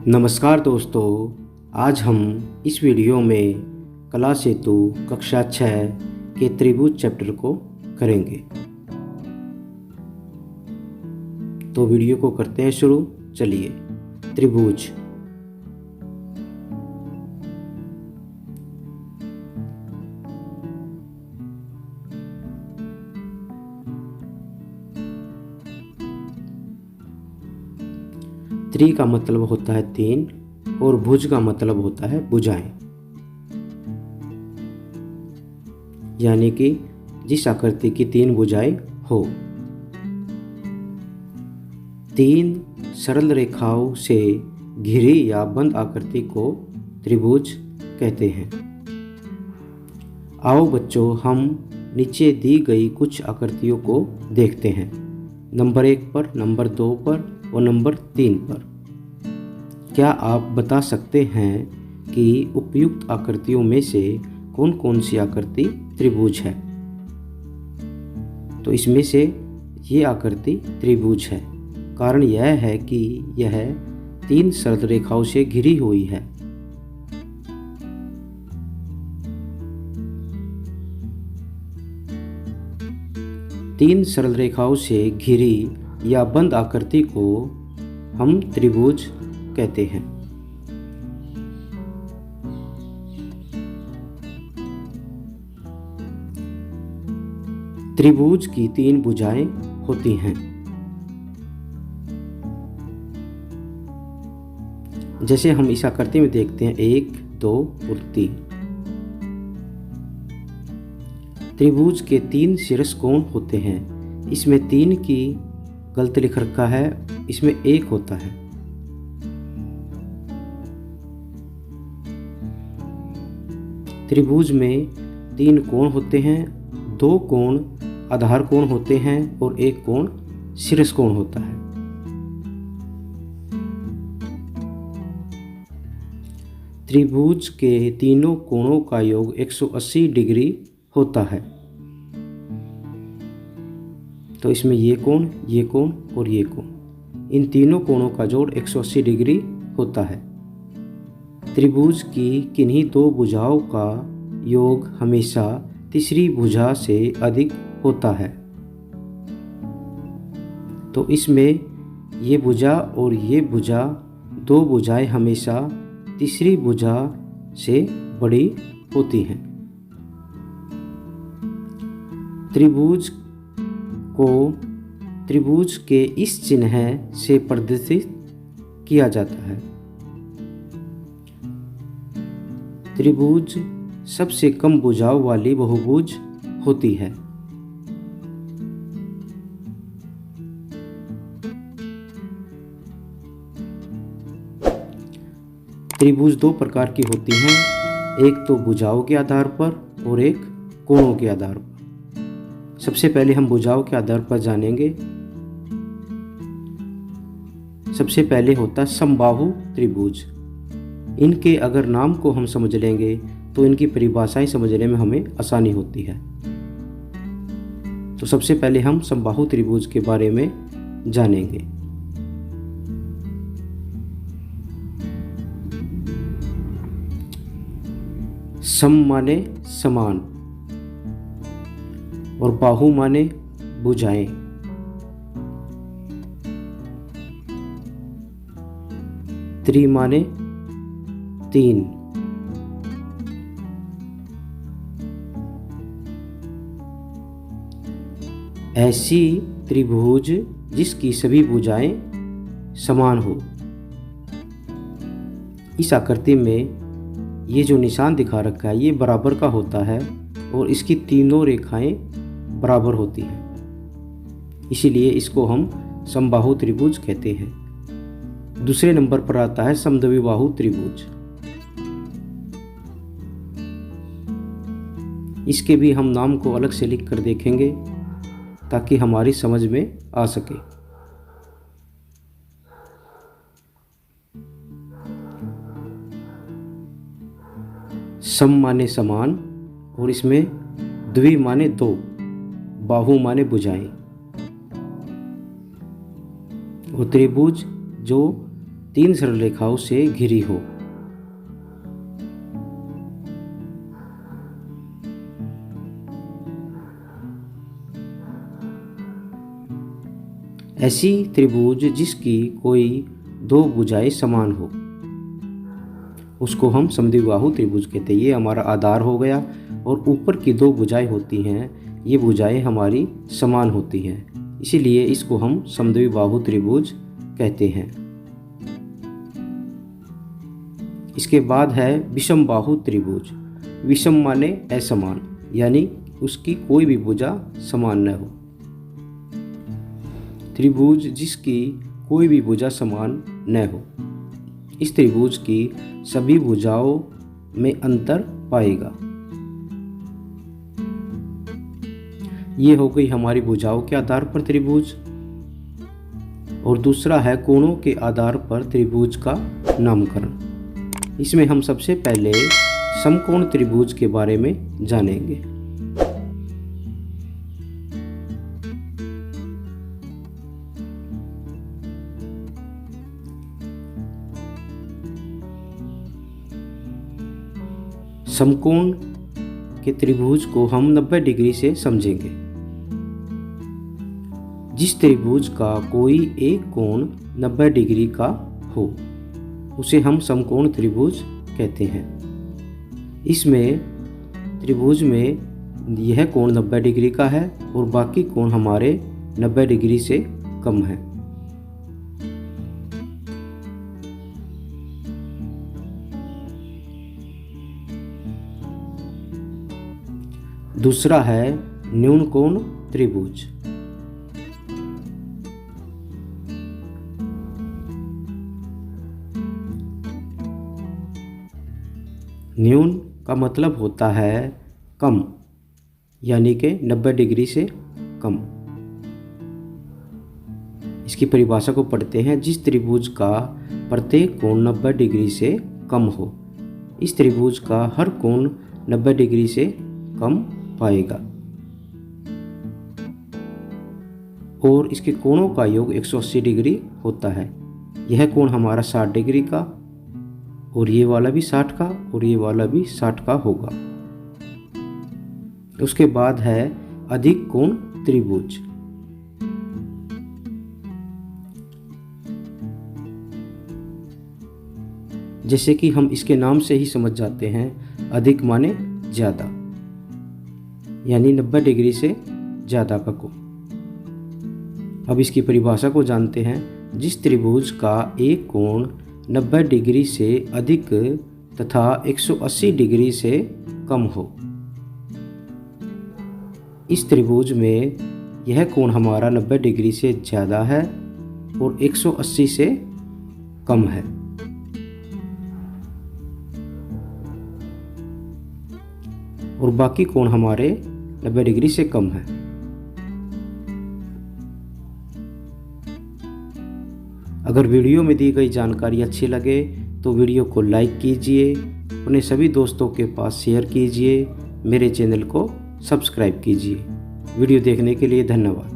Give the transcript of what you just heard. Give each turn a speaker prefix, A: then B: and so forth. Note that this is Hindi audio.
A: नमस्कार दोस्तों, आज हम इस वीडियो में कला सेतु कक्षा 6 के त्रिभुज चैप्टर को करेंगे। तो वीडियो को करते हैं शुरू। चलिए, त्रिभुज। त्रि का मतलब होता है तीन और भुज का मतलब होता है भुजाएं, यानी कि जिस आकृति की तीन भुजाएं हो। तीन सरल रेखाओं से घिरी या बंद आकृति को त्रिभुज कहते हैं। आओ बच्चों, हम नीचे दी गई कुछ आकृतियों को देखते हैं, नंबर 1 पर, नंबर 2 पर और नंबर 3 पर। क्या आप बता सकते हैं कि उपयुक्त आकृतियों में से कौन कौन सी आकृति त्रिभुज है? तो इसमें से ये आकृति त्रिभुज है। कारण यह है कि यह तीन सरल रेखाओं से घिरी हुई है। तीन सरल रेखाओं से घिरी या बंद आकृति को हम त्रिभुज कहते हैं। त्रिभुज की तीन भुजाएं होती हैं। जैसे हम इस आकृति में देखते हैं 1, 2 और 3। त्रिभुज के तीन शीर्ष कोण होते हैं। इसमें 3 की गलत लिख रखा है, इसमें 1 होता है। त्रिभुज में 3 कोण होते हैं, 2 कोण आधार कोण होते हैं और 1 कोण शीर्ष कोण होता है। त्रिभुज के तीनों कोणों का योग 180 डिग्री होता है। तो इसमें ये कोण और ये कोण, इन तीनों कोणों का जोड़ 180 डिग्री होता है। त्रिभुज की किन्हीं दो भुजाओं का योग हमेशा तीसरी भुजा से अधिक होता है। तो इसमें ये भुजा और ये भुजा, दो भुजाएं हमेशा तीसरी भुजा से बड़ी होती हैं। त्रिभुज को त्रिभुज के इस चिन्ह से प्रदर्शित किया जाता है। त्रिभुज सबसे कम भुजाओं वाली बहुभुज होती है। त्रिभुज दो प्रकार की होती हैं, एक तो भुजाओं के आधार पर और एक कोणों के आधार पर। सबसे पहले हम भुजाओं के आधार पर जानेंगे। सबसे पहले होता है समबाहु त्रिभुज। इनके अगर नाम को हम समझ लेंगे तो इनकी परिभाषाएं समझने में हमें आसानी होती है। तो सबसे पहले हम समबाहु त्रिभुज के बारे में जानेंगे। सम माने समान और बाहु माने भुजाएं। त्रि माने 3। ऐसी त्रिभुज जिसकी सभी भुजाएं समान हो। इस आकृति में ये जो निशान दिखा रखा है ये बराबर का होता है और इसकी तीनों रेखाएं बराबर होती हैं, इसीलिए इसको हम समबाहु त्रिभुज कहते हैं। दूसरे नंबर पर आता है समद्विबाहु त्रिभुज। इसके भी हम नाम को अलग से लिख कर देखेंगे ताकि हमारी समझ में आ सके। सम माने समान और इसमें द्वि माने 2, बाहु माने भुजाएं। और त्रिभुज जो 3 सरल रेखाओं से घिरी हो। ऐसी त्रिभुज जिसकी कोई 2 भुजाएं समान हो, उसको हम समद्विबाहु त्रिभुज कहते हैं। ये हमारा आधार हो गया और ऊपर की 2 भुजाएं होती हैं, ये भुजाएं हमारी समान होती हैं, इसीलिए इसको हम समद्विबाहु त्रिभुज कहते हैं। इसके बाद है विषमबाहु त्रिभुज। विषम माने असमान, यानी उसकी कोई भी भुजा समान न हो। त्रिभुज जिसकी कोई भी भुजा समान न हो, इस त्रिभुज की सभी भुजाओं में अंतर पाएगा। ये हो गई हमारी भुजाओं के आधार पर त्रिभुज। और दूसरा है कोणों के आधार पर त्रिभुज का नामकरण। इसमें हम सबसे पहले समकोण त्रिभुज के बारे में जानेंगे। समकोण के त्रिभुज को हम 90 डिग्री से समझेंगे। जिस त्रिभुज का कोई एक कोण 90 डिग्री का हो, उसे हम समकोण त्रिभुज कहते हैं। इसमें त्रिभुज में यह कोण 90 डिग्री का है और बाकी कोण हमारे 90 डिग्री से कम है। दूसरा है न्यून कोण त्रिभुज। न्यून का मतलब होता है कम, यानी कि 90 डिग्री से कम। इसकी परिभाषा को पढ़ते हैं। जिस त्रिभुज का प्रत्येक कोण 90 डिग्री से कम हो, इस त्रिभुज का हर कोण 90 डिग्री से कम पाएगा और इसके कोणों का योग 180 डिग्री होता है। यह कोण हमारा 60 डिग्री का और ये वाला भी 60 का और ये वाला भी 60 का होगा। उसके बाद है अधिक कोण त्रिभुज। जैसे कि हम इसके नाम से ही समझ जाते हैं, अधिक माने ज़्यादा, यानी 90 डिग्री से ज़्यादा का कोण। अब इसकी परिभाषा को जानते हैं। जिस त्रिभुज का एक कोण 90 डिग्री से अधिक तथा 180 डिग्री से कम हो, इस त्रिभुज में यह कोण हमारा 90 डिग्री से ज़्यादा है और 180 से कम है। और बाकी कोण हमारे 90 डिग्री से कम है। अगर वीडियो में दी गई जानकारी अच्छी लगे तो वीडियो को लाइक कीजिए, अपने सभी दोस्तों के पास शेयर कीजिए, मेरे चैनल को सब्सक्राइब कीजिए। वीडियो देखने के लिए धन्यवाद।